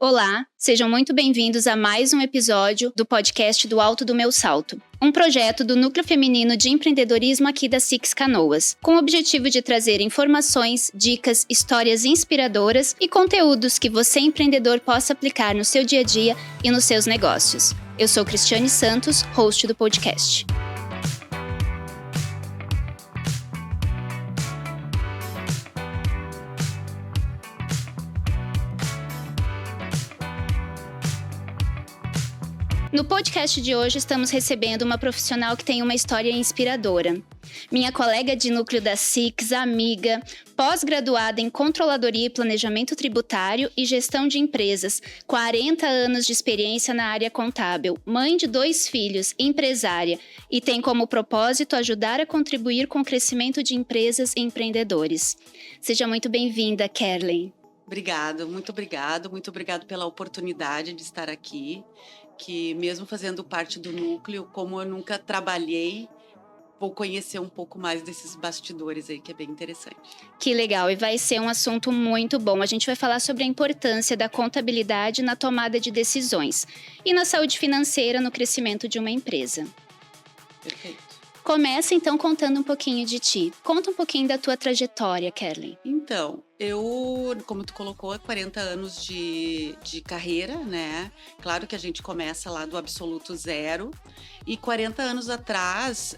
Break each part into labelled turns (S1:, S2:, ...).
S1: Olá, sejam muito bem-vindos a mais um episódio do podcast do Alto do Meu Salto, um projeto do Núcleo Feminino de Empreendedorismo aqui da Six Canoas, com o objetivo de trazer informações, dicas, histórias inspiradoras e conteúdos que você, empreendedor, possa aplicar no seu dia a dia e nos seus negócios. Eu sou Cristiane Santos, host do podcast. No podcast de hoje, estamos recebendo uma profissional que tem uma história inspiradora. Minha colega de núcleo da Six, amiga, pós-graduada em Controladoria e Planejamento Tributário e Gestão de Empresas, 40 anos de experiência na área contábil, mãe de 2 filhos, empresária e tem como propósito ajudar a contribuir com o crescimento de empresas e empreendedores. Seja muito bem-vinda, Kerlin.
S2: Muito obrigado pela oportunidade de estar aqui, que mesmo fazendo parte do núcleo, como eu nunca trabalhei, vou conhecer um pouco mais desses bastidores aí, que é bem interessante.
S1: Que legal, e vai ser um assunto muito bom. A gente vai falar sobre a importância da contabilidade na tomada de decisões e na saúde financeira no crescimento de uma empresa.
S2: Perfeito.
S1: Começa então contando um pouquinho de ti. Conta um pouquinho da tua trajetória, Kerlin.
S2: Então, eu, como tu colocou, 40 anos de carreira, né? Claro que a gente começa lá do absoluto zero. E 40 anos atrás,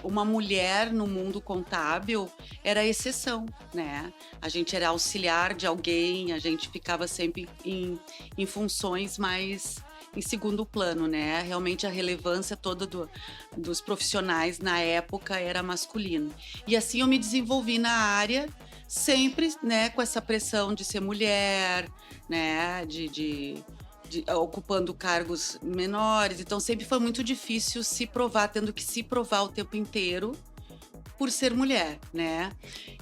S2: uma mulher no mundo contábil era exceção, né? A gente era auxiliar de alguém, a gente ficava sempre em funções mais em segundo plano, né? Realmente a relevância toda dos profissionais na época era masculina. E assim eu me desenvolvi na área, sempre, né, com essa pressão de ser mulher, né, de ocupando cargos menores. Então sempre foi muito difícil se provar, tendo que se provar o tempo inteiro por ser mulher, né?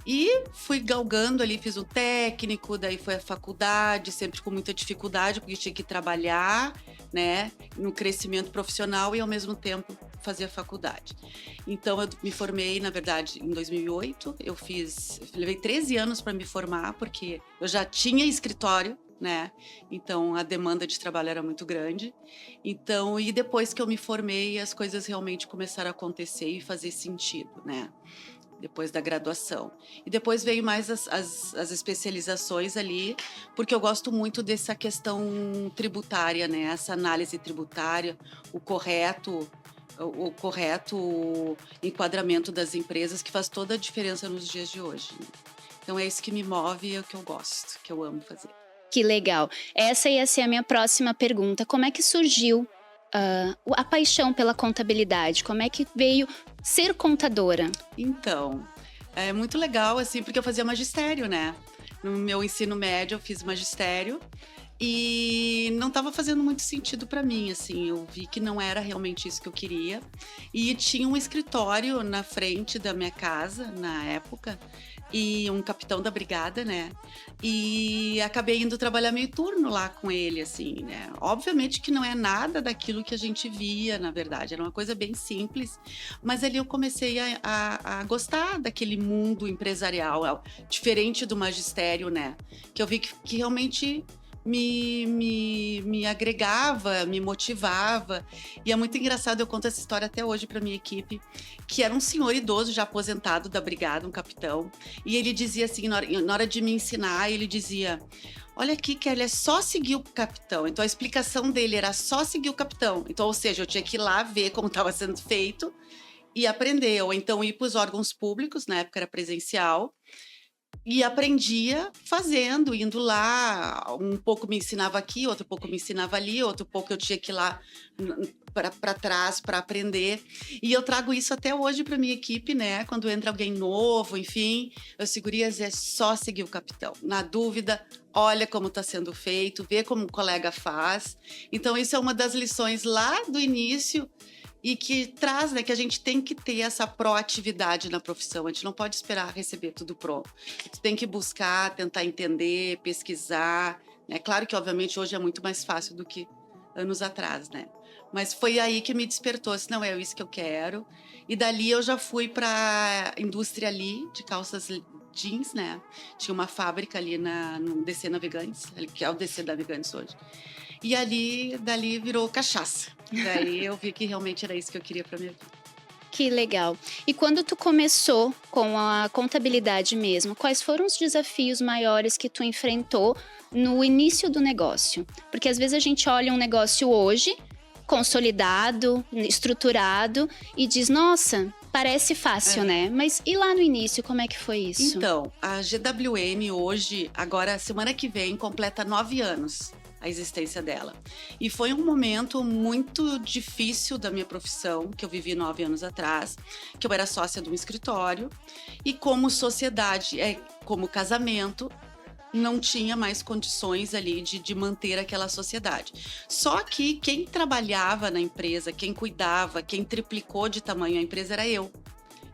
S2: E fui galgando ali, fiz um técnico, daí foi a faculdade, sempre com muita dificuldade, porque tinha que trabalhar, né, no crescimento profissional e, ao mesmo tempo, fazer a faculdade. Então, eu me formei, na verdade, em 2008. Levei 13 anos para me formar, porque eu já tinha escritório, né? Então a demanda de trabalho era muito grande. Então, e depois que eu me formei, as coisas realmente começaram a acontecer e fazer sentido, né? Depois da graduação. E depois veio mais as especializações ali, porque eu gosto muito dessa questão tributária, né? Essa análise tributária, o correto enquadramento das empresas, que faz toda a diferença nos dias de hoje. Então é isso que me move e é o que eu gosto, que eu amo fazer.
S1: Que legal. Essa ia ser a minha próxima pergunta. Como é que surgiu a paixão pela contabilidade? Como é que veio ser contadora?
S2: Então, é muito legal, assim, porque eu fazia magistério, né? No meu ensino médio, eu fiz magistério e não estava fazendo muito sentido para mim, assim. Eu vi que não era realmente isso que eu queria. E tinha um escritório na frente da minha casa, na época, e um capitão da brigada, né? E acabei indo trabalhar meio turno lá com ele, assim, né? Obviamente que não é nada daquilo que a gente via, na verdade, era uma coisa bem simples, mas ali eu comecei a gostar daquele mundo empresarial, diferente do magistério, né? Que eu vi que realmente me agregava, me motivava. E é muito engraçado, eu conto essa história até hoje para minha equipe, que era um senhor idoso já aposentado da brigada, um capitão, e ele dizia assim, na hora de me ensinar, ele dizia: olha aqui, Kelly, é só seguir o capitão. Então a explicação dele era só seguir o capitão. Então, ou seja, eu tinha que ir lá ver como estava sendo feito e aprender, ou então ir para os órgãos públicos, na época era presencial, e aprendia fazendo, indo lá. Um pouco me ensinava aqui, outro pouco me ensinava ali, outro pouco eu tinha que ir lá para trás para aprender. E eu trago isso até hoje para minha equipe, né? Quando entra alguém novo, enfim, eu segurias, é só seguir o capitão. Na dúvida, olha como está sendo feito, vê como o colega faz. Então, isso é uma das lições lá do início, e que traz, né, que a gente tem que ter essa proatividade na profissão. A gente não pode esperar receber tudo pronto. A gente tem que buscar, tentar entender, pesquisar, né? Claro que, obviamente, hoje é muito mais fácil do que anos atrás, né? Mas foi aí que me despertou, assim, não, é isso que eu quero. E dali eu já fui para a indústria ali, de calças jeans, né? Tinha uma fábrica ali no DC Navegantes, que é o DC Navegantes hoje. E dali virou cachaça. Daí eu vi que realmente era isso que eu queria para minha vida.
S1: Que legal. E quando tu começou com a contabilidade mesmo, quais foram os desafios maiores que tu enfrentou no início do negócio? Porque às vezes a gente olha um negócio hoje, consolidado, estruturado, e diz, nossa, parece fácil, né? Mas e lá no início, como é que foi isso?
S2: Então, a GWM hoje, agora, semana que vem, completa 9 anos a existência dela. E foi um momento muito difícil da minha profissão, que eu vivi 9 anos atrás, que eu era sócia de um escritório, e como sociedade, como casamento, não tinha mais condições ali de manter aquela sociedade. Só que quem trabalhava na empresa, quem cuidava, quem triplicou de tamanho a empresa era eu.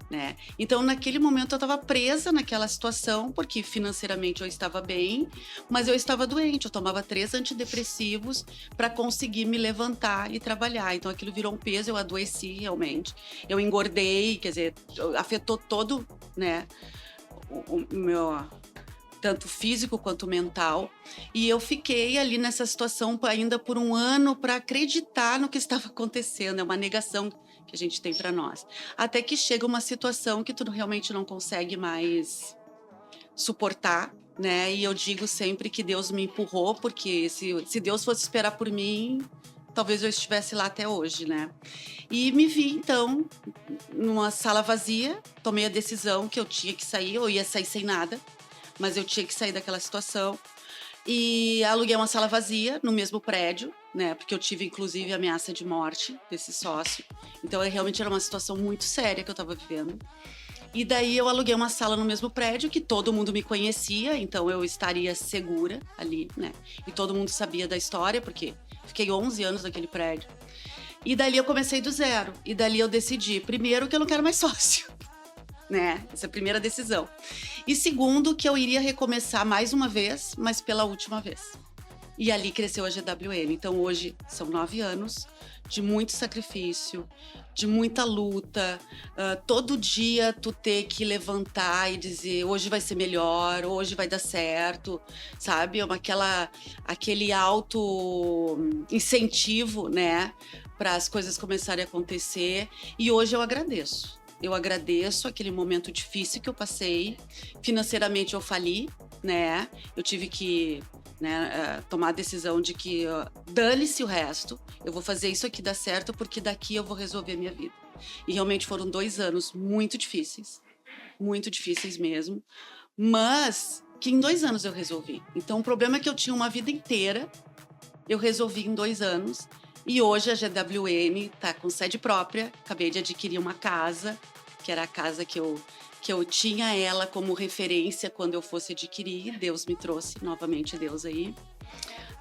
S2: Né? Então, naquele momento, eu estava presa naquela situação, porque financeiramente eu estava bem, mas eu estava doente. Eu tomava 3 antidepressivos para conseguir me levantar e trabalhar. Então, aquilo virou um peso, eu adoeci realmente. Eu engordei, quer dizer, afetou todo, né, o meu, tanto físico quanto mental. E eu fiquei ali nessa situação ainda por um ano para acreditar no que estava acontecendo. É uma negação que a gente tem para nós. Até que chega uma situação que tu realmente não consegue mais suportar, né? E eu digo sempre que Deus me empurrou, porque se Deus fosse esperar por mim, talvez eu estivesse lá até hoje, né? E me vi, então, numa sala vazia, tomei a decisão que eu tinha que sair, eu ia sair sem nada, mas eu tinha que sair daquela situação. E aluguei uma sala vazia no mesmo prédio, né? Porque eu tive, inclusive, ameaça de morte desse sócio. Então, realmente era uma situação muito séria que eu estava vivendo. E daí eu aluguei uma sala no mesmo prédio, que todo mundo me conhecia, então eu estaria segura ali, né? E todo mundo sabia da história, porque fiquei 11 anos naquele prédio. E dali eu comecei do zero. E dali eu decidi, primeiro, que eu não quero mais sócio. Né? Essa é a primeira decisão. E segundo, que eu iria recomeçar mais uma vez, mas pela última vez. E ali cresceu a GWM. Então hoje são 9 anos de muito sacrifício, de muita luta. Todo dia tu ter que levantar e dizer hoje vai ser melhor, hoje vai dar certo, sabe? Aquele auto incentivo, né? Para as coisas começarem a acontecer. E hoje eu agradeço. Eu agradeço aquele momento difícil que eu passei. Financeiramente eu fali, né? Eu tive que tomar a decisão de que dane-se o resto. Eu vou fazer isso aqui dar certo, porque daqui eu vou resolver a minha vida. E realmente foram 2 anos muito difíceis mesmo. Mas que em 2 anos eu resolvi. Então o problema é que eu tinha uma vida inteira, eu resolvi em 2 anos. E hoje a GWM está com sede própria. Acabei de adquirir uma casa, que era a casa que eu tinha ela como referência quando eu fosse adquirir. Deus me trouxe, novamente Deus aí.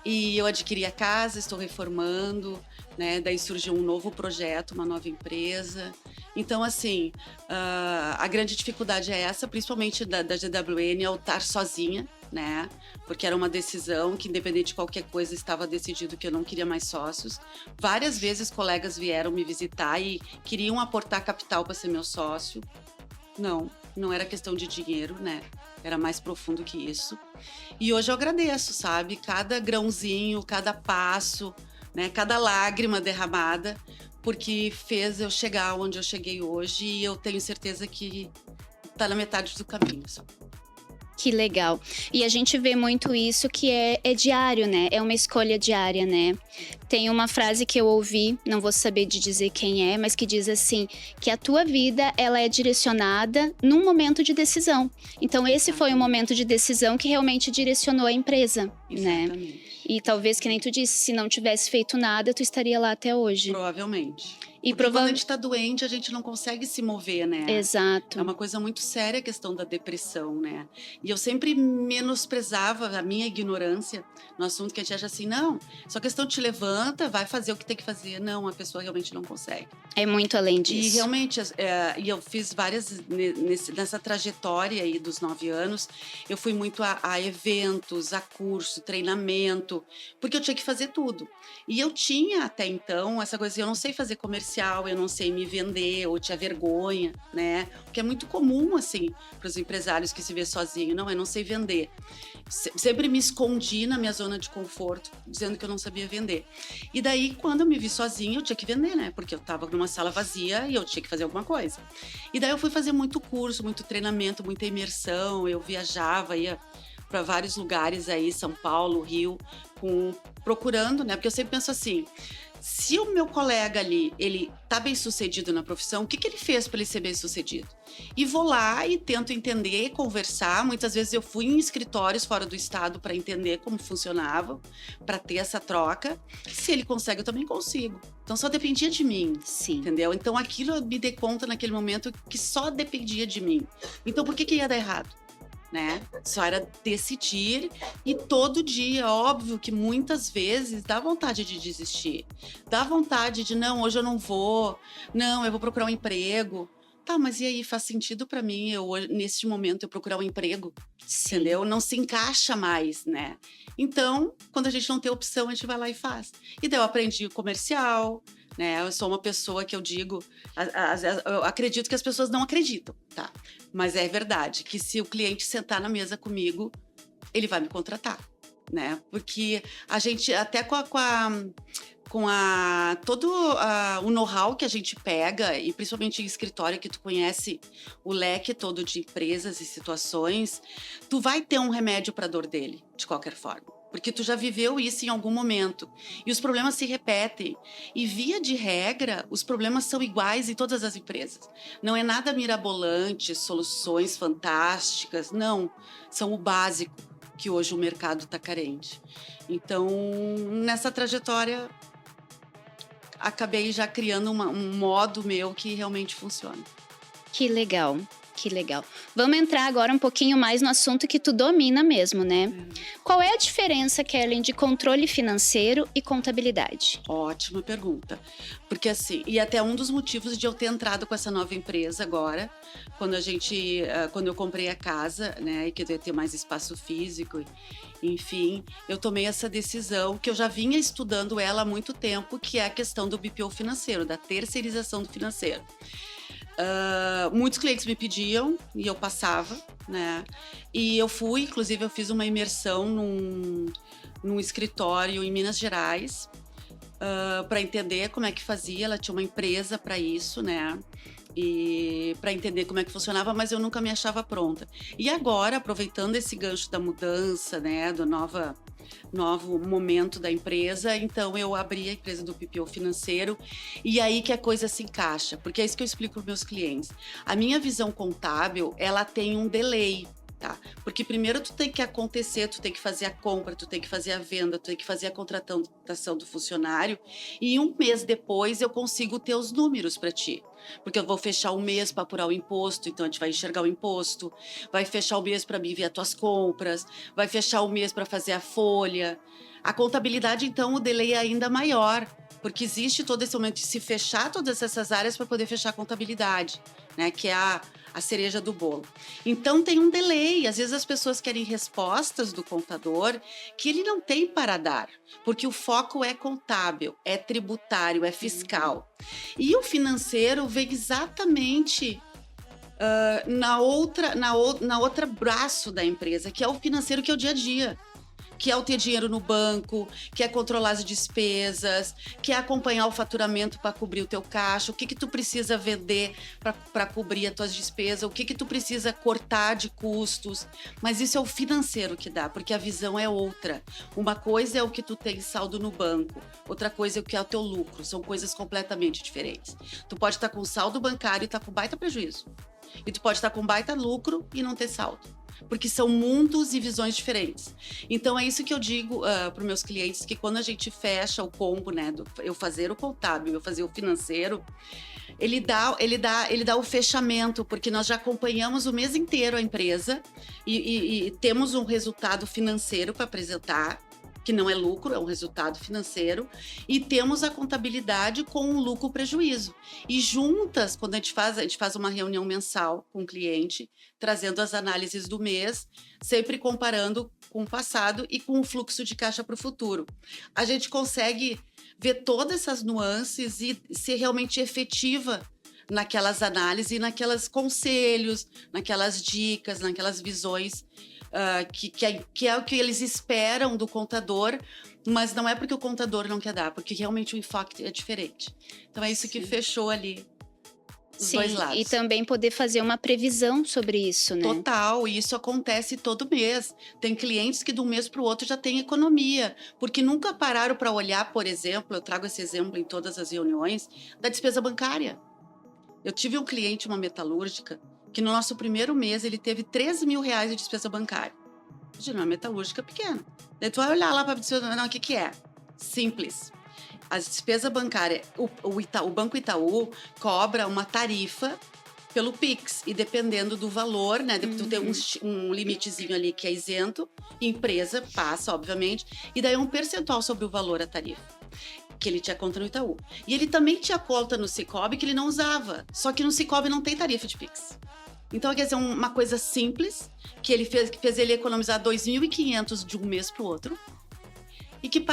S2: E eu adquiri a casa, estou reformando, né? Daí surgiu um novo projeto, uma nova empresa. Então, assim, a grande dificuldade é essa, principalmente da GWN, é eu estar sozinha, né? Porque era uma decisão que, independente de qualquer coisa, estava decidido que eu não queria mais sócios. Várias vezes colegas vieram me visitar e queriam aportar capital para ser meu sócio. Não era questão de dinheiro, né? Era mais profundo que isso. E hoje eu agradeço, sabe? Cada grãozinho, cada passo, né? Cada lágrima derramada, porque fez eu chegar onde eu cheguei hoje, e eu tenho certeza que tá na metade do caminho só.
S1: Que legal. E a gente vê muito isso que é diário, né? É uma escolha diária, né? Tem uma frase que eu ouvi, não vou saber de dizer quem é, mas que diz assim, que a tua vida, ela é direcionada num momento de decisão. Então, esse foi um momento de decisão que realmente direcionou a empresa, né? E talvez, que nem tu disse, se não tivesse feito nada, tu estaria lá até hoje.
S2: Provavelmente. E quando a gente tá doente, a gente não consegue se mover, né?
S1: Exato.
S2: É uma coisa muito séria a questão da depressão, né? E eu sempre menosprezava a minha ignorância no assunto, que a gente acha assim, não, só questão te levanta, vai fazer o que tem que fazer. Não, a pessoa realmente não consegue.
S1: É muito além disso.
S2: E realmente, e eu fiz várias, nessa trajetória aí dos 9 anos, eu fui muito a eventos, a curso, treinamento, porque eu tinha que fazer tudo. E eu tinha até então essa coisa, eu não sei fazer comercial, comercial, eu não sei me vender, ou tinha vergonha, né? O que é muito comum, assim, para os empresários que se vê sozinho. Não, eu não sei vender. Sempre me escondi na minha zona de conforto, dizendo que eu não sabia vender. E daí, quando eu me vi sozinha, eu tinha que vender, né? Porque eu estava numa sala vazia e eu tinha que fazer alguma coisa. E daí eu fui fazer muito curso, muito treinamento, muita imersão. Eu viajava, ia para vários lugares aí, São Paulo, Rio, procurando, né? Porque eu sempre penso assim, se o meu colega ali, ele tá bem sucedido na profissão, o que ele fez para ele ser bem sucedido? E vou lá e tento entender, conversar. Muitas vezes eu fui em escritórios fora do estado para entender como funcionava, para ter essa troca. Se ele consegue, eu também consigo. Então só dependia de mim,
S1: Sim.
S2: entendeu? Então aquilo eu me dei conta naquele momento que só dependia de mim. Então por que ia dar errado? Né? Só era decidir e todo dia, óbvio que muitas vezes dá vontade de desistir. Dá vontade de, não, hoje eu não vou, não, eu vou procurar um emprego. Tá, mas e aí, faz sentido para mim, nesse momento, eu procurar um emprego?
S1: Sim.
S2: Entendeu? Não se encaixa mais, né? Então, quando a gente não tem opção, a gente vai lá e faz. E daí eu aprendi comercial, né? Eu sou uma pessoa que eu digo, eu acredito que as pessoas não acreditam, tá? Mas é verdade que se o cliente sentar na mesa comigo, ele vai me contratar, né? Porque a gente, até todo o know-how que a gente pega, e principalmente em escritório, que tu conhece o leque todo de empresas e situações, tu vai ter um remédio para a dor dele, de qualquer forma. Porque tu já viveu isso em algum momento. E os problemas se repetem. E, via de regra, os problemas são iguais em todas as empresas. Não é nada mirabolante, soluções fantásticas. Não. São o básico que hoje o mercado está carente. Então, nessa trajetória, acabei já criando um modo meu que realmente funciona.
S1: Que legal. Que legal. Vamos entrar agora um pouquinho mais no assunto que tu domina mesmo, né? Qual é a diferença, Kerlin, de controle financeiro e contabilidade?
S2: Ótima pergunta. Porque assim, e até um dos motivos de eu ter entrado com essa nova empresa agora, quando eu comprei a casa, né, e que eu ia ter mais espaço físico, enfim, eu tomei essa decisão que eu já vinha estudando ela há muito tempo, que é a questão do BPO financeiro, da terceirização do financeiro. Muitos clientes me pediam e eu passava, né? E inclusive eu fiz uma imersão num escritório em Minas Gerais para entender como é que fazia. Ela tinha uma empresa para isso, né? E para entender como é que funcionava, mas eu nunca me achava pronta. E agora, aproveitando esse gancho da mudança, né? Do novo momento da empresa, então eu abri a empresa do PPO financeiro e aí que a coisa se encaixa, porque é isso que eu explico para os meus clientes. A minha visão contábil, ela tem um delay, tá? Porque primeiro tu tem que acontecer, tu tem que fazer a compra, tu tem que fazer a venda, tu tem que fazer a contratação do funcionário e um mês depois eu consigo ter os números para ti. Porque eu vou fechar um mês para apurar o imposto, então a gente vai enxergar o imposto, vai fechar o mês para me ver as tuas compras, vai fechar o mês para fazer a folha. A contabilidade, então, o delay é ainda maior, porque existe todo esse momento de se fechar todas essas áreas para poder fechar a contabilidade, né? Que é a cereja do bolo. Então tem um delay, às vezes as pessoas querem respostas do contador que ele não tem para dar, porque o foco é contábil, é tributário, é fiscal. E o financeiro vem exatamente na outra braço da empresa, que é o financeiro, que é o dia a dia. Que é o ter dinheiro no banco, que é controlar as despesas, que é acompanhar o faturamento para cobrir o teu caixa, o que tu precisa vender para cobrir as tuas despesas, o que tu precisa cortar de custos. Mas isso é o financeiro que dá, porque a visão é outra. Uma coisa é o que tu tem saldo no banco, outra coisa é o que é o teu lucro. São coisas completamente diferentes. Tu pode estar com saldo bancário e estar com baita prejuízo. E tu pode estar com baita lucro e não ter saldo. Porque são mundos e visões diferentes. Então, é isso que eu digo para os meus clientes, que quando a gente fecha o combo, né, eu fazer o contábil, eu fazer o financeiro, ele dá o fechamento, porque nós já acompanhamos o mês inteiro a empresa e temos um resultado financeiro para apresentar, que não é lucro, é um resultado financeiro, e temos a contabilidade com o lucro-prejuízo. E juntas, quando a gente faz uma reunião mensal com o cliente, trazendo as análises do mês, sempre comparando com o passado e com o fluxo de caixa para o futuro. A gente consegue ver todas essas nuances e ser realmente efetiva naquelas análises, naqueles conselhos, naquelas dicas, naquelas visões que é o que eles esperam do contador, mas não é porque o contador não quer dar, porque realmente o enfoque é diferente. Então é isso que fechou ali os dois lados.
S1: E também poder fazer uma previsão sobre isso, né?
S2: Total, e isso acontece todo mês. Tem clientes que de um mês para o outro já têm economia, porque nunca pararam para olhar, por exemplo, eu trago esse exemplo em todas as reuniões, da despesa bancária. Eu tive um cliente, uma metalúrgica, que no nosso primeiro mês ele teve R$13 mil de despesa bancária. Imagina, uma metalúrgica pequena. Daí tu vai olhar lá para dizer, não, o que é? Simples. A despesa bancária, o Banco Itaú cobra uma tarifa pelo Pix, e dependendo do valor, né? Tu tem um limitezinho ali que é isento, empresa passa, obviamente, e daí um percentual sobre o valor a tarifa, que ele tinha conta no Itaú. E ele também tinha conta no Sicoob que ele não usava, só que no Sicoob não tem tarifa de Pix. Então, quer dizer, uma coisa simples, que fez ele economizar R$2.500 de um mês para o outro, e que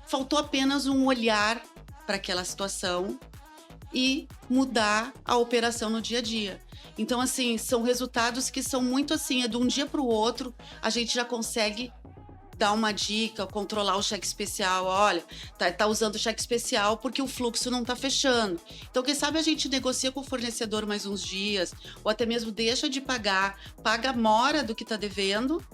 S2: faltou apenas um olhar para aquela situação e mudar a operação no dia a dia. Então, assim, são resultados que são muito assim, é de um dia para o outro, a gente já consegue dar uma dica, controlar o cheque especial. Olha, tá usando o cheque especial porque o fluxo não tá fechando. Então, quem sabe a gente negocia com o fornecedor mais uns dias, ou até mesmo deixa de pagar, paga a mora do que tá devendo,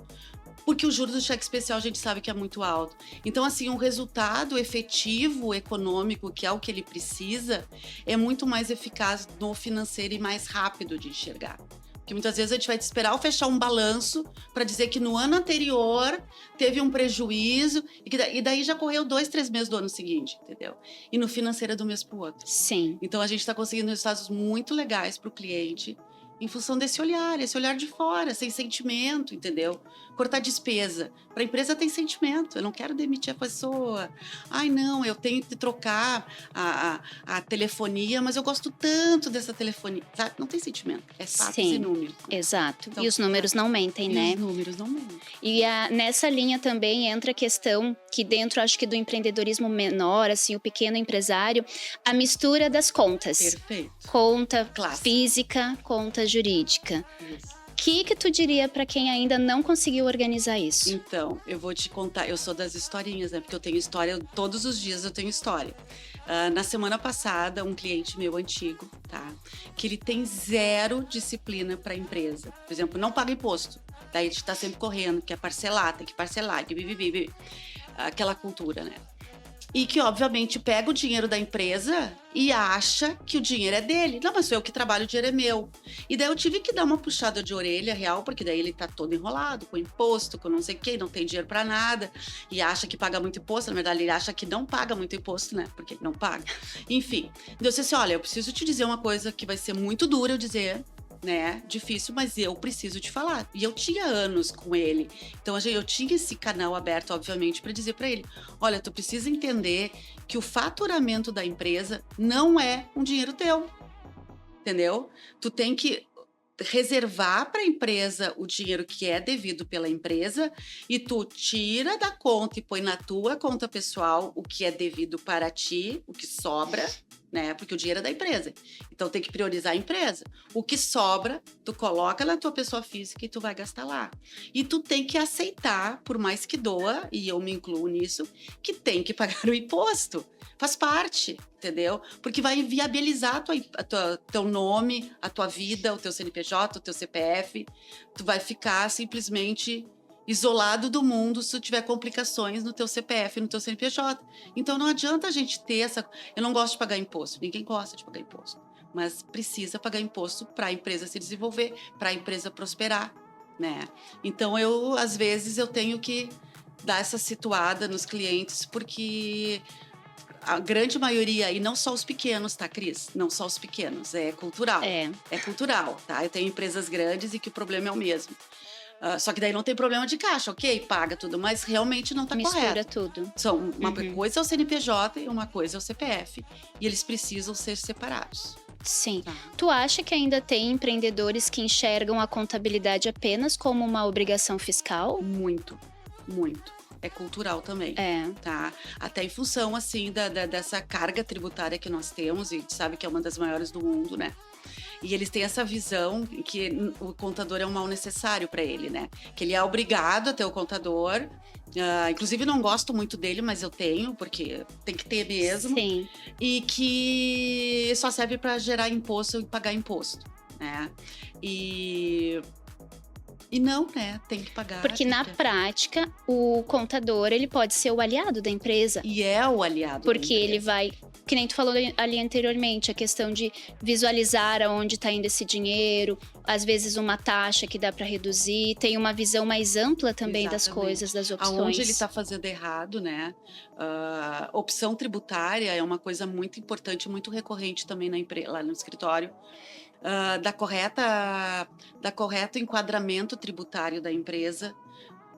S2: porque o juros do cheque especial a gente sabe que é muito alto. Então, assim, um resultado efetivo, econômico, que é o que ele precisa, é muito mais eficaz no financeiro e mais rápido de enxergar. Porque muitas vezes a gente vai esperar fechar um balanço para dizer que no ano anterior teve um prejuízo e daí já correu 2, 3 meses do ano seguinte, entendeu? E no financeiro é do mês para o outro.
S1: Sim.
S2: Então a gente está conseguindo resultados muito legais para o cliente em função desse olhar de fora, sem sentimento, entendeu? Cortar despesa. Para a empresa tem sentimento, eu não quero demitir a pessoa. Ai, não, eu tenho que trocar a telefonia, mas eu gosto tanto dessa telefonia. Sabe? Não tem sentimento, é fatos e números.
S1: Exato, então, e os números não mentem, né?
S2: Os números não mentem.
S1: E nessa linha também entra a questão que dentro, acho que do empreendedorismo menor, assim, o pequeno empresário, a mistura das contas.
S2: Perfeito.
S1: Conta física, conta jurídica.
S2: Isso.
S1: O que tu diria para quem ainda não conseguiu organizar isso?
S2: Então, eu vou te contar, eu sou das historinhas, né? Porque eu tenho história, todos os dias eu tenho história. Na semana passada, um cliente meu antigo, tá? Que ele tem 0 disciplina para a empresa. Por exemplo, não paga imposto. Daí a gente tá sempre correndo, quer parcelar, tem que parcelar, aquela cultura, né? E que, obviamente, pega o dinheiro da empresa e acha que o dinheiro é dele. Não, mas sou eu que trabalho, o dinheiro é meu. E daí eu tive que dar uma puxada de orelha real, porque daí ele tá todo enrolado, com imposto, com não sei o quê, não tem dinheiro pra nada. E acha que paga muito imposto, na verdade ele acha que não paga muito imposto, né? Porque ele não paga. Enfim, eu disse assim, olha, eu preciso te dizer uma coisa que vai ser muito dura eu dizer, né? Difícil, mas eu preciso te falar. E eu tinha anos com ele. Então, eu tinha esse canal aberto, obviamente, para dizer para ele, olha, tu precisa entender que o faturamento da empresa não é um dinheiro teu. Entendeu? Tu tem que reservar para a empresa o dinheiro que é devido pela empresa e tu tira da conta e põe na tua conta pessoal o que é devido para ti, o que sobra, né? Porque o dinheiro é da empresa. Então tem que priorizar a empresa. O que sobra, tu coloca na tua pessoa física e tu vai gastar lá. E tu tem que aceitar, por mais que doa, e eu me incluo nisso, que tem que pagar o imposto. Faz parte, entendeu? Porque vai viabilizar teu nome, a tua vida, o teu CNPJ, o teu CPF. Tu vai ficar simplesmente isolado do mundo se tu tiver complicações no teu CPF, no teu CNPJ. Então não adianta a gente ter essa... Eu não gosto de pagar imposto, ninguém gosta de pagar imposto. Mas precisa pagar imposto para a empresa se desenvolver, para a empresa prosperar, né? Então às vezes eu tenho que dar essa situada nos clientes, porque a grande maioria, e não só os pequenos, tá, Cris? Não só os pequenos, é cultural. É cultural, tá? Eu tenho empresas grandes e que o problema é o mesmo. Só que daí não tem problema de caixa, ok? Paga tudo, mas realmente não está
S1: Mistura
S2: correto.
S1: tudo.
S2: Uma coisa é o CNPJ e uma coisa é o CPF. E eles precisam ser separados.
S1: Sim.
S2: Tá?
S1: Tu acha que ainda tem empreendedores que enxergam a contabilidade apenas como uma obrigação fiscal?
S2: Muito, muito. É cultural também.
S1: É.
S2: Tá? Até em função, assim, dessa carga tributária que nós temos, e a gente sabe que é uma das maiores do mundo, né? E eles têm essa visão que o contador é um mal necessário para ele, né? Que ele é obrigado a ter o contador. Inclusive, não gosto muito dele, mas eu tenho, porque tem que ter mesmo.
S1: Sim.
S2: E que só serve para gerar imposto e pagar imposto, né? E não, né? Tem que pagar.
S1: Porque na prática, o contador, ele pode ser o aliado da empresa.
S2: E é o aliado da
S1: Porque ele
S2: empresa.
S1: vai, que nem tu falou ali anteriormente, a questão de visualizar aonde está indo esse dinheiro, às vezes uma taxa que dá para reduzir, tem uma visão mais ampla também das
S2: Exatamente.
S1: coisas, das opções.
S2: Aonde ele está fazendo errado, né? Opção tributária é uma coisa muito importante, muito recorrente também lá no escritório. Da correto enquadramento tributário da empresa,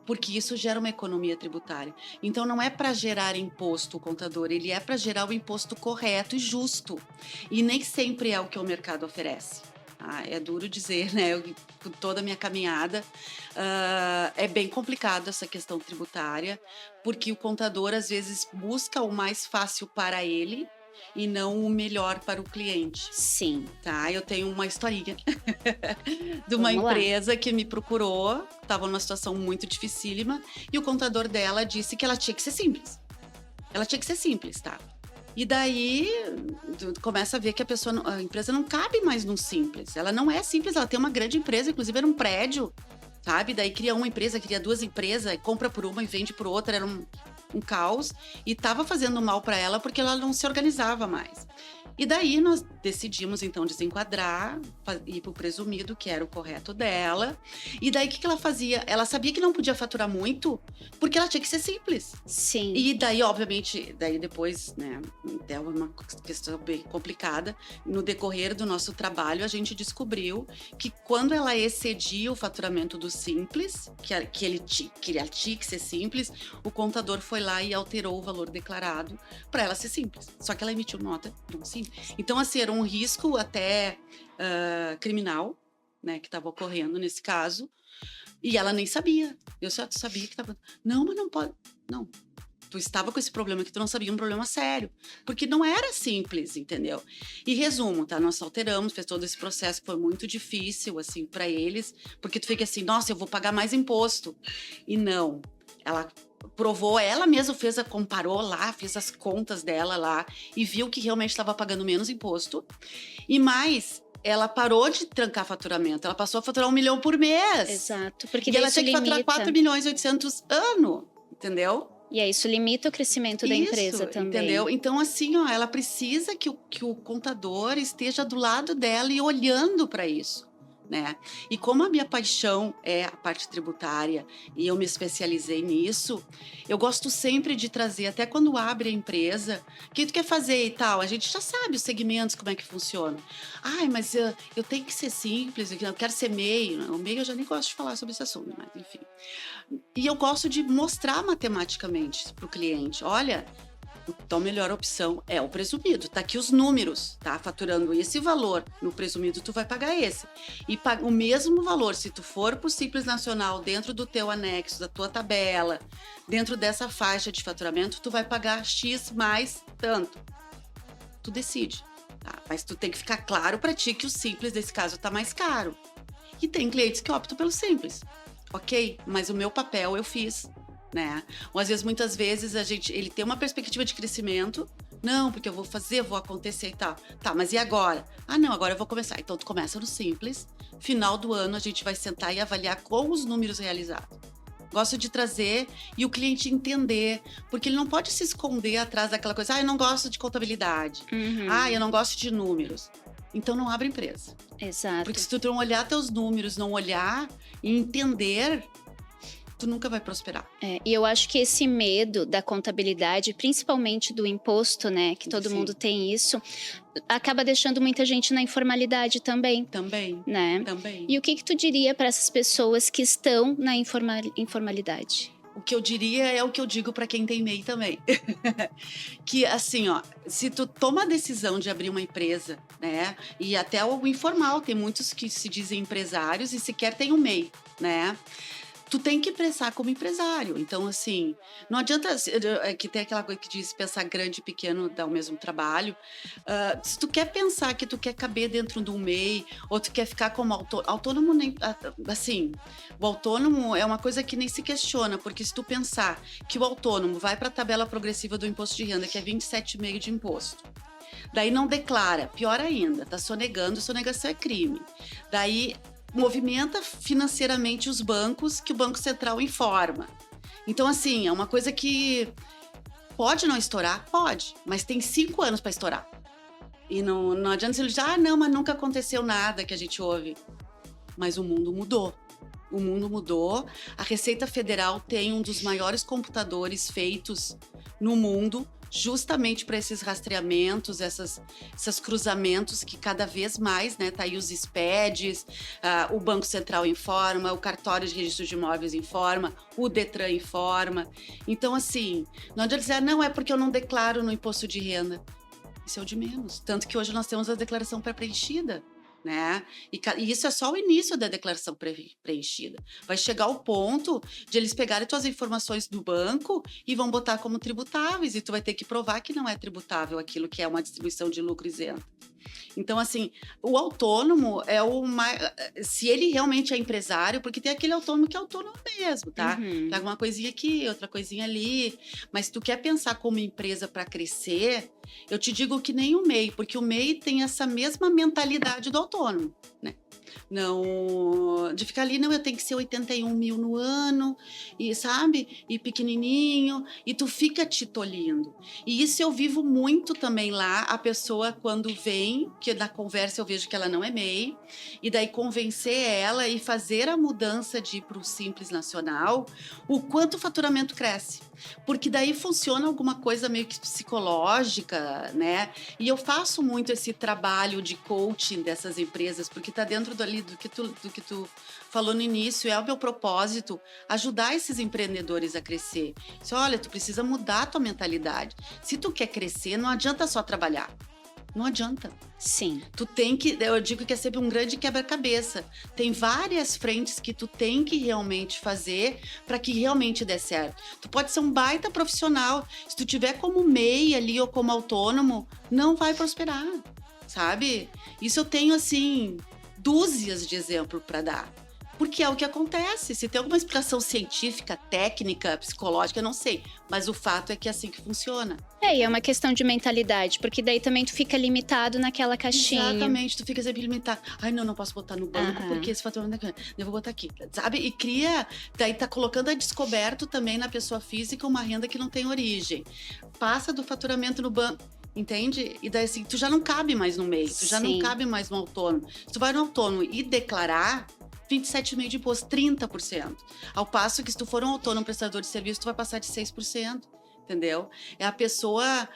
S2: porque isso gera uma economia tributária. Então, não é para gerar imposto o contador, ele é para gerar o imposto correto e justo. E nem sempre é o que o mercado oferece. É duro dizer, né? Com toda a minha caminhada, é bem complicado essa questão tributária, porque o contador, às vezes, busca o mais fácil para ele, e não o melhor para o cliente.
S1: Sim.
S2: Tá? Eu tenho uma historinha de uma
S1: Vamos lá.
S2: empresa que me procurou, estava numa situação muito dificílima, e o contador dela disse que ela tinha que ser simples. Ela tinha que ser simples, tá? E daí, tu começa a ver que a empresa não cabe mais num simples. Ela não é simples, ela tem uma grande empresa, inclusive era um prédio, sabe? Daí cria uma empresa, cria duas empresas, compra por uma e vende por outra, era um caos, e estava fazendo mal para ela porque ela não se organizava mais. E daí nós decidimos então desenquadrar, ir para o presumido, que era o correto dela. E daí o que ela fazia? Ela sabia que não podia faturar muito, porque ela tinha que ser simples.
S1: Sim.
S2: E daí, obviamente, depois, né, é uma questão bem complicada. No decorrer do nosso trabalho, a gente descobriu que quando ela excedia o faturamento do simples, que ela tinha que ser simples, o contador foi lá e alterou o valor declarado para ela ser simples. Só que ela emitiu nota não simples. Então, assim, era um risco até criminal, né, que estava ocorrendo nesse caso. E ela nem sabia. Eu só sabia que estava... Não, mas não pode... Não. Tu estava com esse problema que tu não sabia, um problema sério. Porque não era simples, entendeu? E resumo, tá? Nós alteramos, fez todo esse processo que foi muito difícil, assim, para eles. Porque tu fica assim, nossa, eu vou pagar mais imposto. E não. Ela provou, ela mesma comparou lá, fez as contas dela lá e viu que realmente estava pagando menos imposto. E mais, ela parou de trancar faturamento, ela passou a faturar 1 milhão por mês.
S1: Exato, porque
S2: E
S1: daí
S2: ela
S1: isso
S2: tinha que faturar
S1: limita.
S2: 4 milhões e 800 ano, entendeu?
S1: E aí isso limita o crescimento da empresa também.
S2: Entendeu? Então, assim, ó, ela precisa que o contador esteja do lado dela e olhando para isso, né? E como a minha paixão é a parte tributária e eu me especializei nisso, eu gosto sempre de trazer, até quando abre a empresa, o que tu quer fazer e tal, a gente já sabe os segmentos, como é que funciona. Ai, mas eu tenho que ser simples, eu quero ser MEI. O MEI eu já nem gosto de falar sobre esse assunto, mas enfim. E eu gosto de mostrar matematicamente para o cliente, olha... Então, a melhor opção é o presumido. Tá aqui os números, tá? Faturando esse valor no presumido, tu vai pagar esse. E o mesmo valor, se tu for pro Simples Nacional, dentro do teu anexo, da tua tabela, dentro dessa faixa de faturamento, tu vai pagar X mais tanto. Tu decide, tá? Mas tu tem que ficar claro para ti que o Simples, nesse caso, tá mais caro. E tem clientes que optam pelo Simples. Ok, mas o meu papel eu fiz. Né? Ou às vezes, muitas vezes, ele tem uma perspectiva de crescimento. Não, porque eu vou fazer, vou acontecer e tal. Tá, mas e agora? Ah, não, agora eu vou começar. Então, tu começa no simples. Final do ano, a gente vai sentar e avaliar com os números realizados. Gosto de trazer e o cliente entender, porque ele não pode se esconder atrás daquela coisa. Eu não gosto de contabilidade. Eu não gosto de números. Então, não abre empresa.
S1: Exato.
S2: Porque se tu não olhar teus números, não olhar e entender... tu nunca vai prosperar.
S1: E eu acho que esse medo da contabilidade, principalmente do imposto, né, que todo mundo tem isso, acaba deixando muita gente na informalidade também.
S2: Também,
S1: né?
S2: também.
S1: E o que tu diria para essas pessoas que estão na informalidade?
S2: O que eu diria é o que eu digo para quem tem MEI também. Que assim, ó, se tu toma a decisão de abrir uma empresa, né? E até o informal, tem muitos que se dizem empresários e sequer tem um MEI, né? Tu tem que pensar como empresário. Então, assim, não adianta... que tem aquela coisa que diz pensar grande e pequeno dá o mesmo trabalho. Se tu quer pensar que tu quer caber dentro de um MEI, ou tu quer ficar como autônomo, nem, assim, o autônomo é uma coisa que nem se questiona, porque se tu pensar que o autônomo vai para a tabela progressiva do imposto de renda, que é 27,5% de imposto, daí não declara, pior ainda, tá sonegando, sonegação é crime. Daí movimenta financeiramente os bancos que o Banco Central informa. Então, assim, é uma coisa que pode não estourar? Pode, mas tem 5 anos para estourar. E não adianta você dizer, não, mas nunca aconteceu nada que a gente ouve. Mas o mundo mudou. O mundo mudou. A Receita Federal tem um dos maiores computadores feitos no mundo, justamente para esses rastreamentos, esses cruzamentos que cada vez mais, né? Tá aí os SPEDs, o Banco Central informa, o Cartório de Registro de Imóveis informa, o Detran informa. Então, assim, não adianta dizer, não, é porque eu não declaro no imposto de renda. Isso é o de menos. Tanto que hoje nós temos a declaração pré-preenchida, né? E isso é só o início da declaração preenchida. Vai chegar o ponto de eles pegarem tuas informações do banco e vão botar como tributáveis, e tu vai ter que provar que não é tributável aquilo que é uma distribuição de lucro isento. Então, assim, o autônomo é o mais... Se ele realmente é empresário, porque tem aquele autônomo que é autônomo mesmo, tá?
S1: Uhum.
S2: Pega uma coisinha aqui, outra coisinha ali. Mas se tu quer pensar como empresa para crescer, eu te digo que nem o MEI, porque o MEI tem essa mesma mentalidade do autônomo, né? Não, de ficar ali, não, eu tenho que ser 81 mil no ano, e sabe? E pequenininho, e tu fica te tolhindo. E isso eu vivo muito também lá, a pessoa quando vem, que na conversa eu vejo que ela não é MEI, e daí convencer ela e fazer a mudança de ir para o Simples Nacional, o quanto o faturamento cresce. Porque daí funciona alguma coisa meio que psicológica, né? E eu faço muito esse trabalho de coaching dessas empresas, porque tá dentro do que tu falou no início, é o meu propósito, ajudar esses empreendedores a crescer. Olha, tu precisa mudar a tua mentalidade. Se tu quer crescer, não adianta só trabalhar. Não adianta.
S1: Sim.
S2: Tu tem que, eu digo que é sempre um grande quebra-cabeça. Tem várias frentes que tu tem que realmente fazer para que realmente dê certo. Tu pode ser um baita profissional, se tu tiver como MEI ali ou como autônomo, não vai prosperar, sabe? Isso eu tenho, assim, dúzias de exemplos para dar. Porque é o que acontece. Se tem alguma explicação científica, técnica, psicológica, eu não sei. Mas o fato é que é assim que funciona.
S1: E é uma questão de mentalidade, porque daí também tu fica limitado naquela caixinha.
S2: Exatamente, tu fica sempre limitado. Ai, não posso botar no banco, porque esse faturamento é grande. Eu vou botar aqui, sabe? E cria, daí tá colocando a descoberto também na pessoa física uma renda que não tem origem. Passa do faturamento no banco. Entende? E daí assim, tu já não cabe mais no MEI, tu já não cabe mais no autônomo. Se tu vai no autônomo e declarar 27,5% de imposto, 30%. Ao passo que se tu for um autônomo prestador de serviço, tu vai passar de 6%, entendeu? É a pessoa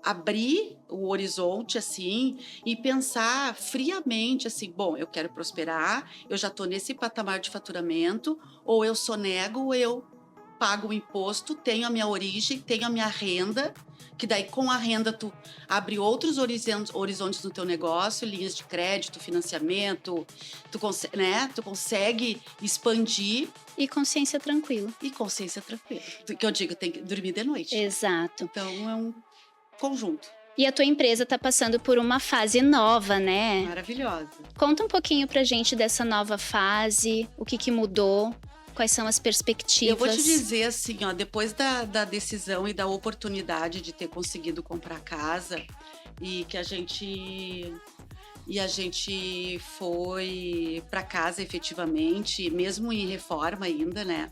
S2: abrir o horizonte, assim, e pensar friamente, assim, bom, eu quero prosperar, eu já tô nesse patamar de faturamento, ou eu sonego, ou eu pago o imposto, tenho a minha origem, tenho a minha renda, que daí com a renda tu abre outros horizontes no teu negócio, linhas de crédito, financiamento, tu consegue expandir.
S1: E consciência tranquila.
S2: Que eu digo, tem que dormir de noite.
S1: Exato.
S2: Então é um conjunto.
S1: E a tua empresa está passando por uma fase nova, né?
S2: Maravilhosa.
S1: Conta um pouquinho pra gente dessa nova fase, o que mudou. Quais são as perspectivas?
S2: Eu vou te dizer assim, ó, depois da decisão e da oportunidade de ter conseguido comprar casa e que a gente e a gente foi para casa efetivamente, mesmo em reforma ainda, né?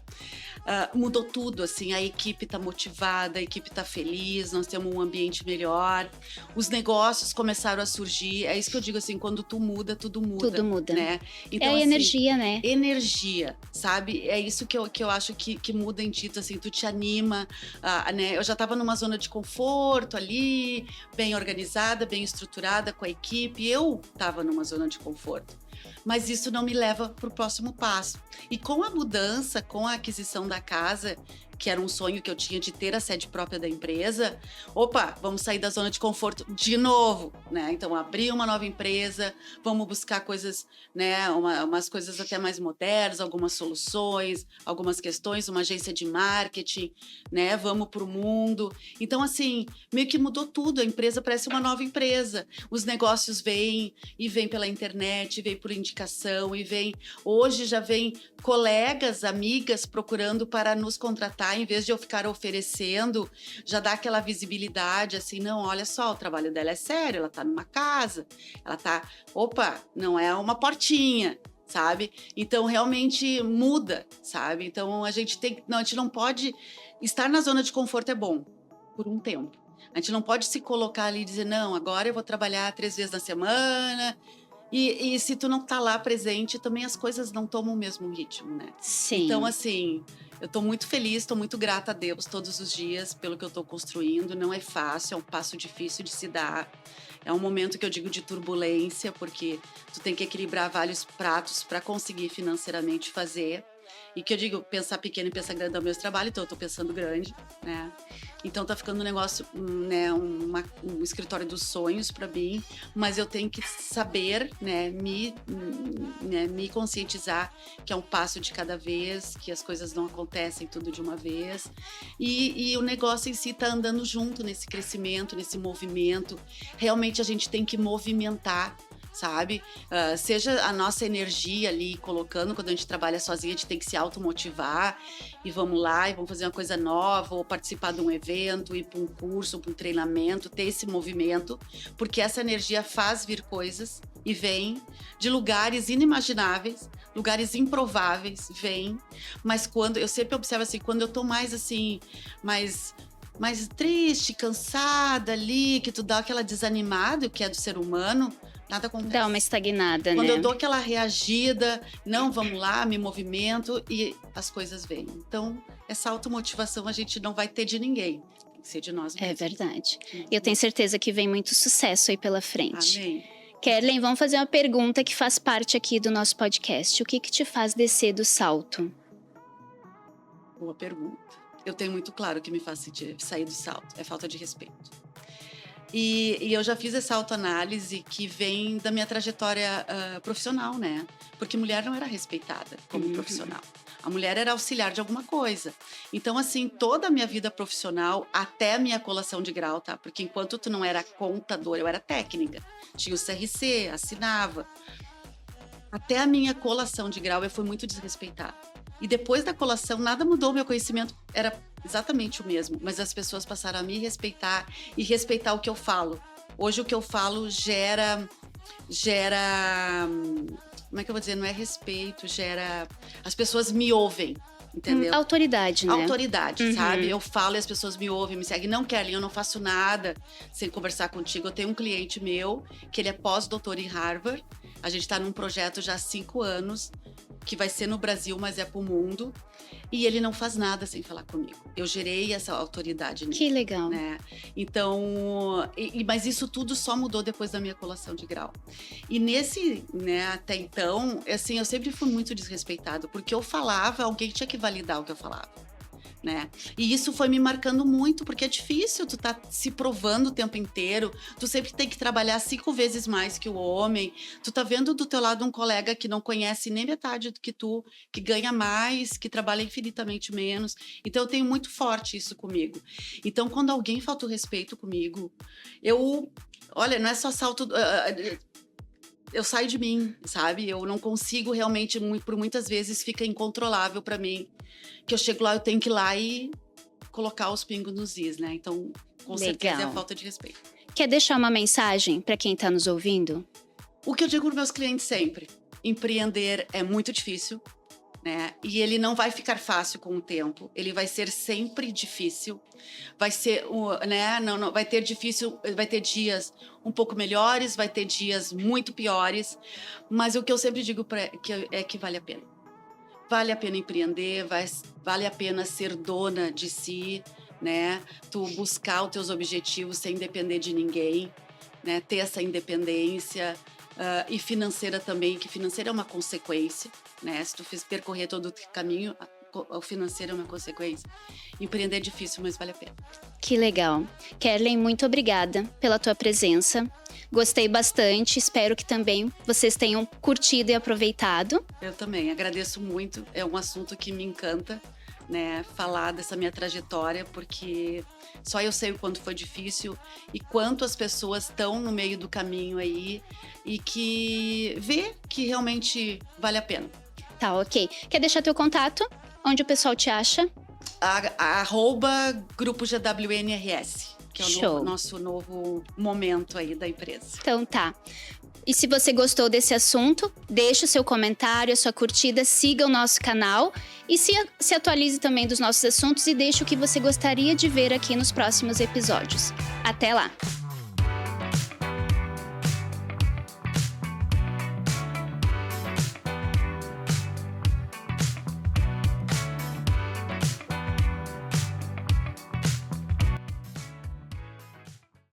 S2: Mudou tudo, assim, a equipe tá motivada, a equipe tá feliz, nós temos um ambiente melhor, os negócios começaram a surgir, é isso que eu digo, assim, quando tu muda, tudo
S1: Tudo muda.
S2: né?
S1: É a
S2: assim,
S1: energia, né?
S2: energia, sabe? É isso que eu acho que muda em ti, assim, tu te anima, né? Eu já tava numa zona de conforto ali, bem organizada, bem estruturada com a equipe, eu tava numa zona de conforto. Mas isso não me leva para o próximo passo. E com a mudança, com a aquisição da casa, que era um sonho que eu tinha de ter a sede própria da empresa, opa, vamos sair da zona de conforto de novo, né? Então, abrir uma nova empresa, vamos buscar coisas, né? Umas coisas até mais modernas, algumas soluções, algumas questões, uma agência de marketing, né? Vamos para o mundo. Então, assim, meio que mudou tudo. A empresa parece uma nova empresa. Os negócios vêm pela internet, vêm por indicação, hoje já vem colegas, amigas procurando para nos contratar, em vez de eu ficar oferecendo, já dá aquela visibilidade, assim, não, olha só, o trabalho dela é sério, ela tá numa casa, ela tá, opa, não é uma portinha, sabe? Então, realmente muda, sabe? Então, a gente não pode, estar na zona de conforto é bom, por um tempo. A gente não pode se colocar ali e dizer, não, agora eu vou trabalhar 3 vezes na semana. E se tu não tá lá presente, também as coisas não tomam o mesmo ritmo, né?
S1: Sim.
S2: Então, assim, eu tô muito feliz, tô muito grata a Deus todos os dias pelo que eu tô construindo. Não é fácil, é um passo difícil de se dar. É um momento que eu digo de turbulência, porque tu tem que equilibrar vários pratos para conseguir financeiramente fazer. E que eu digo, pensar pequeno e pensar grande é o meu trabalho, então eu tô pensando grande, né? Então tá ficando um negócio, né, um escritório dos sonhos para mim, mas eu tenho que saber, né, me conscientizar que é um passo de cada vez, que as coisas não acontecem tudo de uma vez. E o negócio em si tá andando junto nesse crescimento, nesse movimento. Realmente a gente tem que movimentar, sabe? Seja a nossa energia ali colocando, quando a gente trabalha sozinha, a gente tem que se automotivar e vamos lá, e vamos fazer uma coisa nova, ou participar de um evento, ir para um curso, para um treinamento, ter esse movimento, porque essa energia faz vir coisas e vem de lugares inimagináveis, lugares improváveis, vem, mas quando, eu sempre observo assim, quando eu tô mais assim, mais triste, cansada ali, que tu dá aquela desanimada, o que é do ser humano, nada acontece.
S1: Dá uma estagnada,
S2: Quando
S1: né?
S2: eu dou aquela reagida, não, vamos lá, me movimento e as coisas vêm. Então, essa automotivação a gente não vai ter de ninguém, tem que ser de nós mesmos.
S1: É verdade. Eu tenho certeza que vem muito sucesso aí pela frente.
S2: Amém.
S1: Kerlen, vamos fazer uma pergunta que faz parte aqui do nosso podcast. O que te faz descer do salto?
S2: Boa pergunta. Eu tenho muito claro que me faz sair do salto. É falta de respeito. E eu já fiz essa autoanálise que vem da minha trajetória profissional, né? Porque mulher não era respeitada como profissional. A mulher era auxiliar de alguma coisa. Então, assim, toda a minha vida profissional, até a minha colação de grau, tá? Porque enquanto tu não era contadora, eu era técnica. Tinha o CRC, assinava. Até a minha colação de grau, eu fui muito desrespeitada. E depois da colação, nada mudou, meu conhecimento era exatamente o mesmo, mas as pessoas passaram a me respeitar e respeitar o que eu falo. Hoje o que eu falo gera, como é que eu vou dizer, não é respeito, as pessoas me ouvem, entendeu?
S1: Autoridade, né?
S2: Autoridade, sabe? Eu falo e as pessoas me ouvem, me seguem. Não, Kerlen, eu não faço nada sem conversar contigo. Eu tenho um cliente meu, que ele é pós-doutor em Harvard. A gente está num projeto já há 5 anos, que vai ser no Brasil, mas é para o mundo. E ele não faz nada sem falar comigo. Eu gerei essa autoridade nele.
S1: Que legal.
S2: Né? Então, mas isso tudo só mudou depois da minha colação de grau. E né, até então, assim, eu sempre fui muito desrespeitado, porque eu falava, alguém tinha que validar o que eu falava. Né? E isso foi me marcando muito, porque é difícil tu tá se provando o tempo inteiro, tu sempre tem que trabalhar 5 vezes mais que o homem, tu tá vendo do teu lado um colega que não conhece nem metade do que tu, que ganha mais, que trabalha infinitamente menos, então eu tenho muito forte isso comigo. Então quando alguém falta o respeito comigo, olha, não é só salto... eu saio de mim, sabe? Eu não consigo realmente, por muitas vezes fica incontrolável para mim, que eu chego lá, eu tenho que ir lá e colocar os pingos nos is, né? Então, com certeza é a falta de respeito.
S1: Quer deixar uma mensagem para quem tá nos ouvindo?
S2: O que eu digo para meus clientes sempre, empreender é muito difícil, né? E ele não vai ficar fácil com o tempo. Ele vai ser sempre difícil. Vai ser, né? Não, vai ter difícil, vai ter dias um pouco melhores, vai ter dias muito piores. Mas o que eu sempre digo é que vale a pena. Vale a pena empreender, vale a pena ser dona de si, né? Tu buscar os teus objetivos sem depender de ninguém, né? Ter essa independência. E financeira também, que financeira é uma consequência, né? Se tu percorrer todo o caminho, o financeiro é uma consequência. Empreender é difícil, mas vale a pena.
S1: Que legal. Kerlin, muito obrigada pela tua presença. Gostei bastante, espero que também vocês tenham curtido e aproveitado.
S2: Eu também, agradeço muito, é um assunto que me encanta, né, falar dessa minha trajetória, porque só eu sei o quanto foi difícil e quanto as pessoas estão no meio do caminho aí e que vê que realmente vale a pena.
S1: Tá, ok. Quer deixar teu contato? Onde o pessoal te acha?
S2: Grupo GWNRS, que é o nosso novo momento aí da empresa.
S1: Então tá. E se você gostou desse assunto, deixe o seu comentário, a sua curtida, siga o nosso canal e se atualize também dos nossos assuntos e deixe o que você gostaria de ver aqui nos próximos episódios. Até lá!